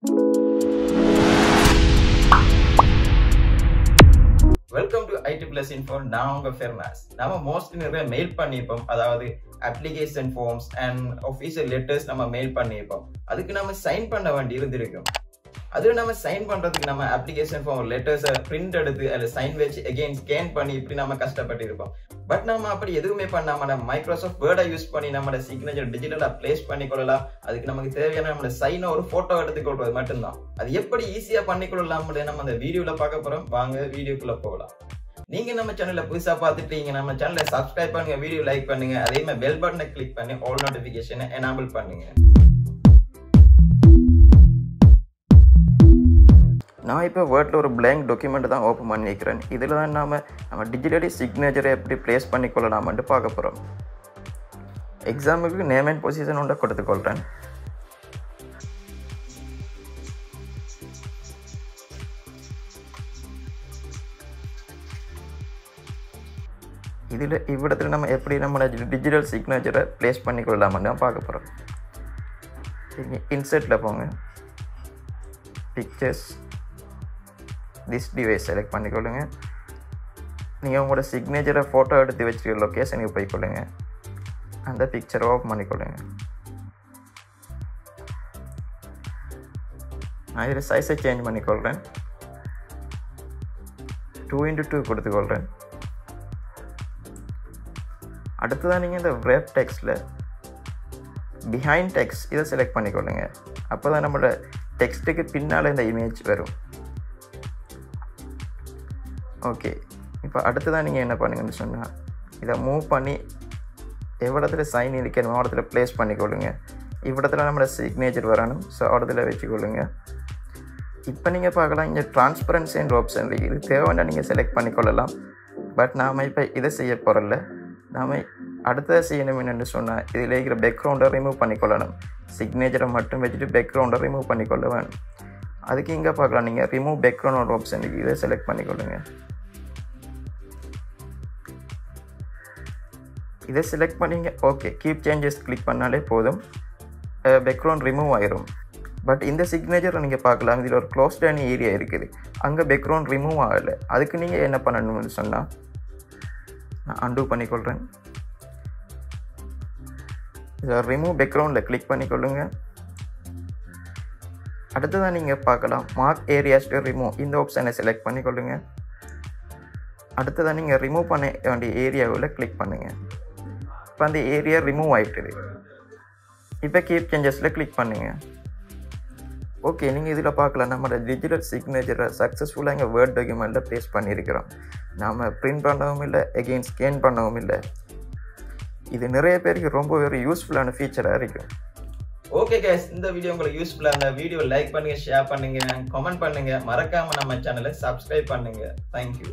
Welcome to IT Plus Info. நான் உங்க ஃபெர்னாஸ். நாம மோஸ்ட்லி நிறைய மெயில் பண்ணிப்போம். அதாவது application forms and official letters நம்ம மெயில் பண்ணிப்போம். அதுக்கு நம்ம சைன் பண்ண வேண்டி இருந்திருக்கும். அது நம்ம சைன் பண்றதுக்கு நம்ம அப்ளிகேஷன் ஃபார்ம் லெட்டர்ஸை பிரிண்ட் எடுத்து அதில் சைன் வச்சு அகெயின் ஸ்கேன் பண்ணி இப்படி நம்ம கஷ்டப்பட்டு இருப்போம். பட் நம்ம அப்படி எதுவுமே பண்ணாம நம்ம மைக்ரோசாஃப்ட் வேர்டை யூஸ் பண்ணி நம்மளோட சிக்னேச்சர் டிஜிட்டலாக பிளேஸ் பண்ணிக்கொள்ளலாம். அதுக்கு நமக்கு தேவையான நம்மளோட சைனை ஒரு போட்டோ எடுத்துக்கொள்வது மட்டும்தான். அது எப்படி ஈஸியா பண்ணிக்கொள்ளலாம் நம்ம அந்த வீடியோல பார்க்க போறோம். வாங்க வீடியோக்குள்ள போகலாம். நீங்க நம்ம சேனல்ல புதுசா பார்த்துட்டீங்க, நம்ம சேனலை சப்ஸ்கிரைப் பண்ணுங்க, வீடியோ லைக் பண்ணுங்க, அதே மாதிரி பெல் பட்டனை கிளிக் பண்ணி ஆல் நோட்டிபிகேஷனை எனேபிள் பண்ணுங்க. நான் இப்போ வேர்டில் ஒரு பிளாங்க் டாக்குமெண்ட் தான் ஓப்பன் பண்ணிக்கிறேன். இதில் தான் நம்ம டிஜிட்டலி சிக்னேச்சரை எப்படி பிளேஸ் பண்ணிக்கொள்ளலாம்னு பார்க்க போகிறோம். எக்ஸாம்பிளுக்கு நேம் அண்ட் பொசிஷன் ஒன்றை கொடுத்துக்கொள்கிறேன். இதில் இவ்விடத்தில் நம்ம எப்படி நம்மளோட டிஜிட்டல் சிக்னேச்சரை பிளேஸ் பண்ணிக்கொள்ளலாம்னு தான் பார்க்க போகிறோம். இன்சர்ட்டில் போங்க, பிக்சர்ஸ், திஸ் டிவைஸ் செலக்ட் பண்ணிக்கொள்ளுங்க. நீங்கள் உங்களோட சிக்னேச்சரை ஃபோட்டோ எடுத்து வச்சுருக்க லொக்கேஷனுக்கு போய்க்கொள்ளுங்க. அந்த பிக்சரை ஓப்பன் பண்ணிக்கொள்ளுங்க. நான் இதில் சைஸை சேஞ்ச் பண்ணிக்கொள்கிறேன். 2x2 கொடுத்துக்கொள்கிறேன். அடுத்ததான் நீங்கள் இந்த வெப் டெக்ஸ்டில் பிஹைண்ட் டெக்ஸ்ட் இதை செலக்ட் பண்ணிக்கொள்ளுங்க. அப்போ தான் நம்மளோட டெக்ஸ்ட்டுக்கு பின்னால் இந்த இமேஜ் வரும். ஓகே, இப்போ அடுத்ததான் நீங்கள் என்ன பண்ணுங்கன்னு சொன்னால் இதை மூவ் பண்ணி எவ்வளோத்துல சைன் இருக்கணும் இடத்துல ப்ளேஸ் பண்ணிக்கொள்ளுங்க. இவ்விடத்தில் நம்மளோட சிக்னேச்சர் வரணும். ஸோ இடத்துல வச்சுக்கொள்ளுங்க. இப்போ நீங்கள் பார்க்கலாம், இங்கே ட்ரான்ஸ்பரன்சின்ற ஆப்ஷன் இருக்குது. இது தேவைன்னா நீங்கள் செலக்ட் பண்ணிக்கொள்ளலாம். பட் நாம் இப்போ இதை செய்ய போகிறல. நாம் அடுத்ததை செய்யணும் என்னென்னு சொன்னால் இதில் இருக்கிற பேக்ரவுண்டை ரிமூவ் பண்ணிக்கொள்ளணும். சிக்னேச்சரை மட்டும் வச்சுட்டு பேக்ரவுண்டை ரிமூவ் பண்ணிக்கொள்ள வேணும். அதுக்கு இங்கே பார்க்கலாம், நீங்கள் ரிமூவ் பேக்ரவுண்ட் ஆப்ஷன் இருக்குது. இதை செலக்ட் பண்ணிக்கொள்ளுங்க. இதை செலக்ட் பண்ணிங்க. ஓகே, கீப் சேஞ்சஸ் கிளிக் பண்ணாலே போதும், பேக்ரவுண்ட் ரிமூவ் ஆயிரும். பட் இந்த சிக்னேச்சரை நீங்கள் பார்க்கலாம், இதில் ஒரு க்ளோஸ்டான ஏரியா இருக்குது, அங்கே பேக்ரவுண்ட் ரிமூவ் ஆகலை. அதுக்கு நீங்கள் என்ன பண்ணணும்னு சொன்னால் நான் அன்டூ பண்ணிக்கொள்கிறேன். இதில் ரிமூவ் பேக்ரவுண்டில் கிளிக் பண்ணிக்கொள்ளுங்க. அடுத்ததான் நீங்கள் பார்க்கலாம், மார்க் ஏரியாஸ் டு ரிமூவ் இந்த ஆப்ஷனை செலக்ட் பண்ணிக்கொள்ளுங்க. அடுத்ததான் நீங்கள் ரிமூவ் பண்ண வேண்டிய ஏரியாவில் கிளிக் பண்ணுங்கள். இப்போ அந்த ஏரியா ரிமூவ் ஆகிட்டுது. இப்போ கீப் சேஞ்சஸில் கிளிக் பண்ணுங்கள். ஓகே, நீங்கள் இதில் பார்க்கலாம், நம்மளோட டிஜிட்டல் சிக்னேச்சரை சக்ஸஸ்ஃபுல்லாக எங்கள் வேர்ட் டாக்குமெண்ட்டில் ப்ளேஸ் பண்ணியிருக்கிறோம். நாம் பிரிண்ட் பண்ணவும் இல்லை, எகெயின் ஸ்கேன் பண்ணவும் இல்லை. இது நிறைய பேருக்கு ரொம்ப ஒரு யூஸ்ஃபுல்லான ஃபீச்சராக இருக்கும். ஓகே கைஸ், இந்த வீடியோ உங்களுக்கு யூஸ்ஃபுல்லாக இருந்தால் வீடியோ லைக் பண்ணுங்கள், ஷேர் பண்ணுங்கள், கமெண்ட் பண்ணுங்கள். மறக்காமல் நம்ம சேனலை சப்ஸ்கிரைப் பண்ணுங்கள். தேங்க்யூ.